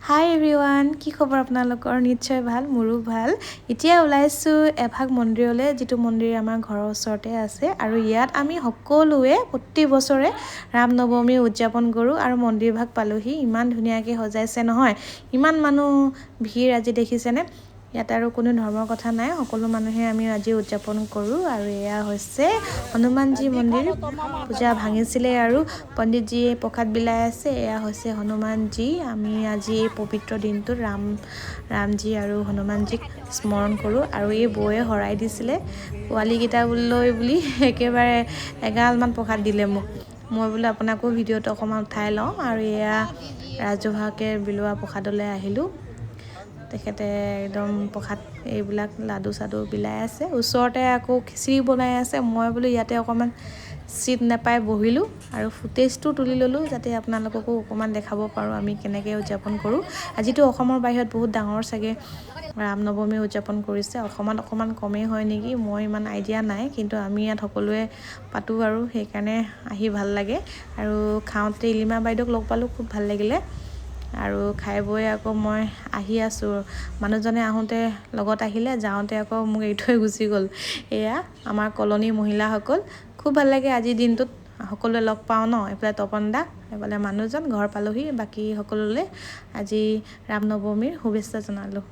হাই everyone, কি খবৰ আপোনালোকৰ? নিশ্চয় ভাল, মোৰো ভাল। এতিয়া ওলাইছোঁ এভাগ মন্দিৰলৈ, যিটো মন্দিৰ আমাৰ ঘৰৰ ওচৰতে আছে। আৰু ইয়াত আমি সকলোৱে প্ৰতি বছৰে ৰাম নৱমী উদযাপন কৰোঁ। আৰু মন্দিৰভাগ পালোহি, ইমান ধুনীয়াকৈ সজাইছে নহয়, ইমান মানুহ ভিৰ আজি দেখিছেনে? ইয়াত আৰু কোনো ধৰ্মৰ কথা নাই, সকলো মানুহে আমি আজি উদযাপন কৰোঁ। আৰু এয়া হৈছে হনুমানজী মন্দিৰ। পূজা ভাঙিছিলে আৰু পণ্ডিতজীয়ে প্ৰসাদ বিলাই আছে। এয়া হৈছে হনুমানজী। আমি আজি এই পবিত্ৰ দিনটোত ৰামজী আৰু হনুমানজীক স্মৰণ কৰোঁ। আৰু এই বৌয়ে শৰাই দিছিলে পোৱালীকেইটা লৈ বুলি, একেবাৰে এগালমান প্ৰসাদ দিলে মোক। মই বোলো আপোনাকো ভিডিঅ'টো অকণমান উঠাই লওঁ। আৰু এয়া ৰাজহুৱাকৈ বিলোৱা প্ৰসাদলৈ আহিলোঁ। তেখেতে একদম প্ৰসাদ এইবিলাক লাডু চাডু বিলাই আছে। ওচৰতে আকৌ খিচিৰি বনাই আছে। মই বোলো ইয়াতে অকণমান চিট নাপাই বহিলোঁ আৰু ফুটেজটো তুলি ল'লোঁ, যাতে আপোনালোককো অকণমান দেখাব পাৰোঁ আমি কেনেকৈ উদযাপন কৰোঁ। আজিতো অসমৰ বাহিৰত বহুত ডাঙৰ চাগে ৰাম নৱমী উদযাপন কৰিছে। অকণমান কমেই হয় নেকি, মই ইমান আইডিয়া নাই, কিন্তু আমি ইয়াত সকলোৱে পাতোঁ আৰু সেইকাৰণে আহি ভাল লাগে। আৰু খাওঁতে ইলিমা বাইদেউক লগ পালোঁ, খুব ভাল লাগিলে। আৰু খাই বৈ আকৌ মই আহি আছোঁ। মানুহজনে আহোঁতে লগত আহিলে, যাওঁতে আকৌ মোক এৰি থৈ গুচি গ'ল। এয়া আমাৰ কলনীৰ মহিলাসকল, খুব ভাল লাগে আজিৰ দিনটোত সকলোৱে লগ পাওঁ ন। এইফালে তপন দা, এইফালে মানুহজন, ঘৰ পালোহি। বাকী সকলোলৈ আজি ৰাম নৱমীৰ শুভেচ্ছা জনালোঁ।